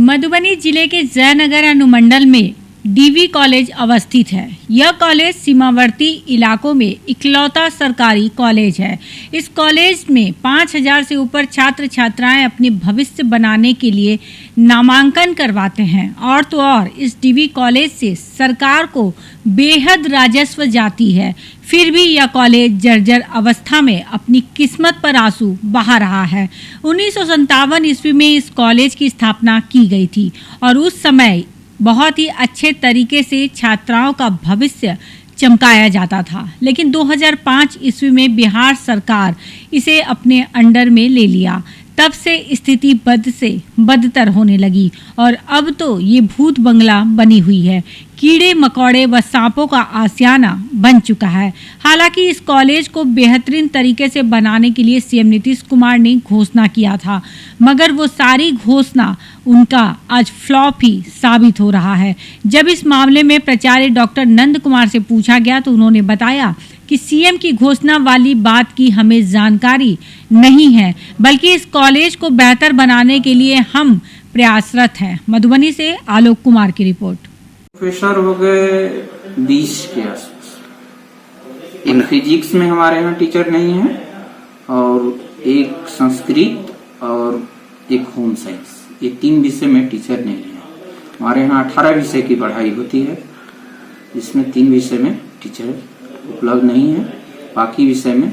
मधुबनी जिले के जयनगर अनुमंडल में डीवी कॉलेज अवस्थित है। यह कॉलेज सीमावर्ती इलाकों में इकलौता सरकारी कॉलेज है। इस कॉलेज में 5000 से ऊपर छात्र छात्राएं अपने भविष्य बनाने के लिए नामांकन करवाते हैं। और तो और इस डीवी कॉलेज से सरकार को बेहद राजस्व जाती है। फिर भी यह कॉलेज जर्जर अवस्था में अपनी किस्मत पर आंसू बहा रहा है। 1957 ईस्वी में इस कॉलेज की स्थापना की गई थी और उस समय बहुत ही अच्छे तरीके से छात्राओं का भविष्य चमकाया जाता था। लेकिन 2005 ईस्वी में बिहार सरकार इसे अपने अंडर में ले लिया। तब से स्थिति बद से बदतर होने लगी और अब तो ये भूत बंगला बनी हुई है। कीड़े मकोड़े व सांपों का आशियाना बन चुका है। हालांकि इस कॉलेज को बेहतरीन तरीके से बनाने के लिए सीएम नीतीश कुमार ने घोषणा किया था, मगर वो सारी घोषणा उनका आज फ्लॉप ही साबित हो रहा है। जब इस मामले में प्राचार्य डॉक्टर नंद कुमार से पूछा गया तो उन्होंने बताया कि सीएम की घोषणा वाली बात की हमें जानकारी नहीं है, बल्कि इस कॉलेज को बेहतर बनाने के लिए हम प्रयासरत हैं। मधुबनी से आलोक कुमार की रिपोर्ट। प्रोफेसर हो गए 20 के आसपास। एक फिजिक्स में हमारे यहाँ टीचर नहीं है और एक संस्कृत और एक होम साइंस, ये 3 विषय में टीचर नहीं है। हमारे यहाँ 18 विषय की पढ़ाई होती है, जिसमें 3 विषय में टीचर उपलब्ध नहीं है। बाकी विषय में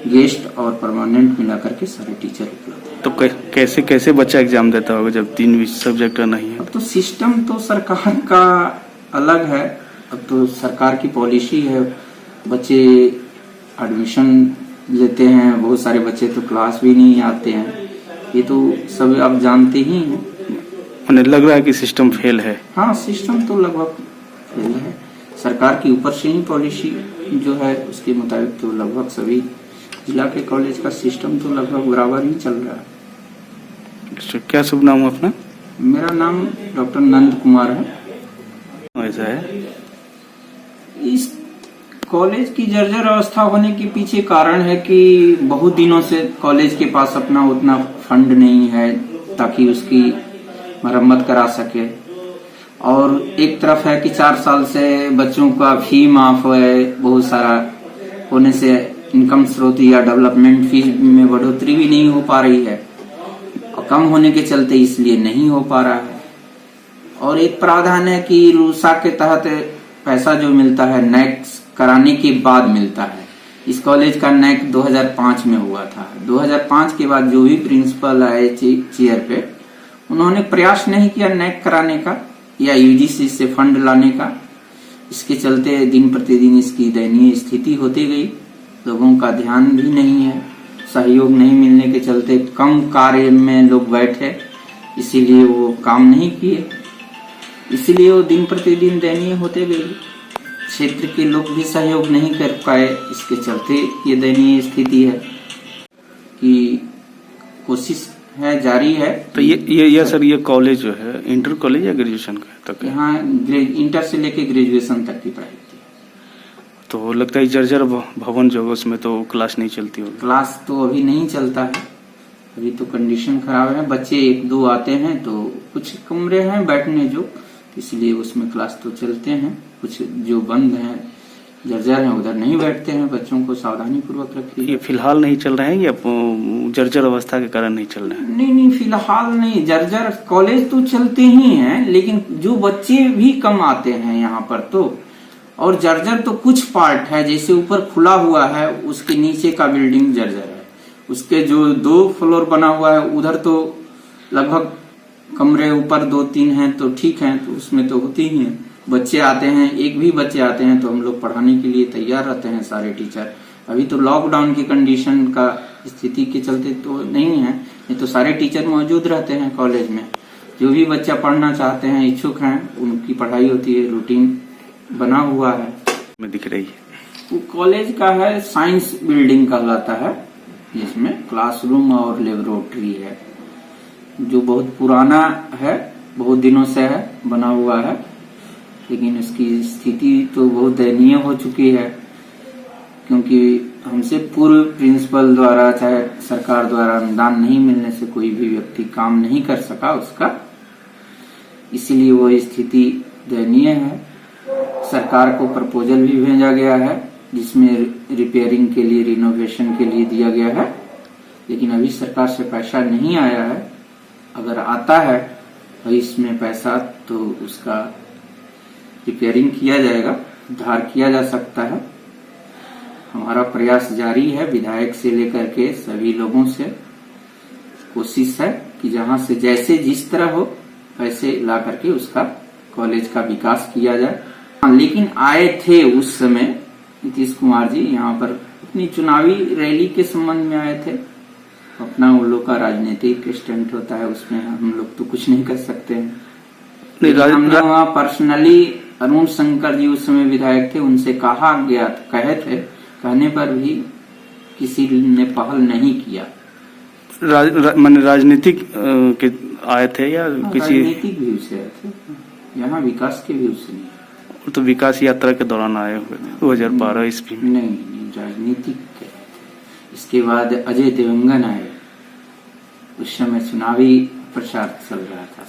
गेस्ट और परमानेंट मिलाकर के सारे टीचर उपलब्ध हैं। तो कैसे कैसे बच्चा एग्जाम देता होगा जब 3 सब्जेक्ट नहीं है? अब तो सिस्टम तो सरकार का अलग है। अब तो सरकार की पॉलिसी है, बच्चे एडमिशन लेते हैं, बहुत सारे बच्चे तो क्लास भी नहीं आते हैं। ये तो सब आप जानते ही हैं। उन्हें लग रहा है कि सिस्टम फेल है। हाँ, सिस्टम तो लगभग फेल है। सरकार की ऊपर से ही पॉलिसी जो है उसके मुताबिक तो लगभग सभी जिला के कॉलेज का सिस्टम तो लगभग बराबर ही चल रहा है। क्या शुभ नाम है अपना? मेरा नाम डॉक्टर नंद कुमार है। ऐसा है, इस कॉलेज की जर्जर अवस्था होने के पीछे कारण है कि बहुत दिनों से कॉलेज के पास अपना उतना फंड नहीं है ताकि उसकी मरम्मत करा सके। और एक तरफ है कि 4 साल से बच्चों का फी माफ है, बहुत सारा होने से इनकम स्रोत या डेवलपमेंट फी में बढ़ोतरी भी नहीं हो पा रही है और कम होने के चलते इसलिए नहीं हो पा रहा है। और एक प्रावधान है कि रूसा के तहत पैसा जो मिलता है नैक कराने के बाद मिलता है। इस कॉलेज का नैक 2005 में हुआ था। 2005 के बाद जो भी प्रिंसिपल आए चेयर पे, उन्होंने प्रयास नहीं किया नैक कराने का या यूजीसी से फंड लाने का। इसके चलते दिन प्रतिदिन इसकी दयनीय स्थिति होती गई। लोगों का ध्यान भी नहीं है, सहयोग नहीं मिलने के चलते कम कार्य में लोग बैठे, इसीलिए वो काम नहीं किए, इसीलिए वो दिन प्रतिदिन दयनीय होते गए। क्षेत्र के लोग भी सहयोग नहीं कर पाए, इसके चलते ये दयनीय स्थिति है कि कोशिश है जारी है। तो ये सर ये कॉलेज जो है इंटर कॉलेज या ग्रेजुएशन का तक? यहाँ इंटर से लेके ग्रेजुएशन तक की पढ़ाई होती है। तो लगता है जर्जर भवन जो है उसमें तो क्लास नहीं चलती होगी? क्लास तो अभी नहीं चलता है, अभी तो कंडीशन खराब है। बच्चे 1-2 आते हैं तो कुछ कमरे हैं बैठने जो, इसलिए उसमें क्लास तो चलते हैं। कुछ जो बंद हैं जर्जर हैं उधर नहीं बैठते हैं। बच्चों को सावधानी पूर्वक रखिए। ये फिलहाल नहीं चल रहे हैं या जर्जर अवस्था के कारण नहीं चल रहे हैं? नहीं, फिलहाल नहीं। जर्जर कॉलेज तो चलते ही हैं, लेकिन जो बच्चे भी कम आते हैं यहाँ पर तो। और जर्जर तो कुछ पार्ट है, जैसे ऊपर खुला हुआ है उसके नीचे का बिल्डिंग जर्जर है। उसके जो 2 फ्लोर बना हुआ है उधर तो लगभग कमरे ऊपर 2-3 हैं तो ठीक है, तो उसमें तो होती ही है। बच्चे आते हैं, एक भी बच्चे आते हैं तो हम लोग पढ़ाने के लिए तैयार रहते हैं सारे टीचर। अभी तो लॉकडाउन की कंडीशन का स्थिति के चलते तो नहीं है, नहीं तो सारे टीचर मौजूद रहते हैं कॉलेज में। जो भी बच्चा पढ़ना चाहते हैं, इच्छुक हैं, उनकी पढ़ाई होती है, रूटीन बना हुआ है। में दिख रही है वो कॉलेज का है, साइंस बिल्डिंग कहलाता है, जिसमें क्लासरूम और लेबोरेटरी है, जो बहुत पुराना है, बहुत दिनों से है बना हुआ है। लेकिन इसकी स्थिति तो बहुत दयनीय हो चुकी है, क्योंकि हमसे पूर्व प्रिंसिपल द्वारा चाहे सरकार द्वारा अनुदान नहीं मिलने से कोई भी व्यक्ति काम नहीं कर सका उसका। इसीलिए वो स्थिति दयनीय है। सरकार को प्रपोजल भी भेजा गया है जिसमें रिपेयरिंग के लिए, रिनोवेशन के लिए दिया गया है, लेकिन अभी सरकार से पैसा नहीं आया है। अगर आता है इसमें पैसा तो उसका रिपेयरिंग किया जाएगा, उद्धार किया जा सकता है। हमारा प्रयास जारी है, विधायक से लेकर के सभी लोगों से कोशिश है कि जहां से जैसे जिस तरह हो पैसे ला करके उसका कॉलेज का विकास किया जाए। लेकिन आए थे उस समय नीतीश कुमार जी यहाँ पर अपनी चुनावी रैली के संबंध में आए थे। अपना उन लोग का राजनीतिक स्टंट होता है, उसमें हम लोग तो कुछ नहीं कर सकते हैं। हमने वहाँ पर्सनली अरुण शंकर जी उस समय विधायक थे, उनसे कहा गया, कहे थे, कहने पर भी किसी ने पहल नहीं किया। मान राजनीतिक के आए थे या किसी राजनीतिक व्यू से आए थे, यहाँ विकास के व्यू से नहीं। तो विकास यात्रा के दौरान आए हुए थे 2012 ईस्वी में। नहीं, राजनीतिक के। इसके बाद अजय देवगन आए, उस समय चुनावी प्रचार चल रहा था।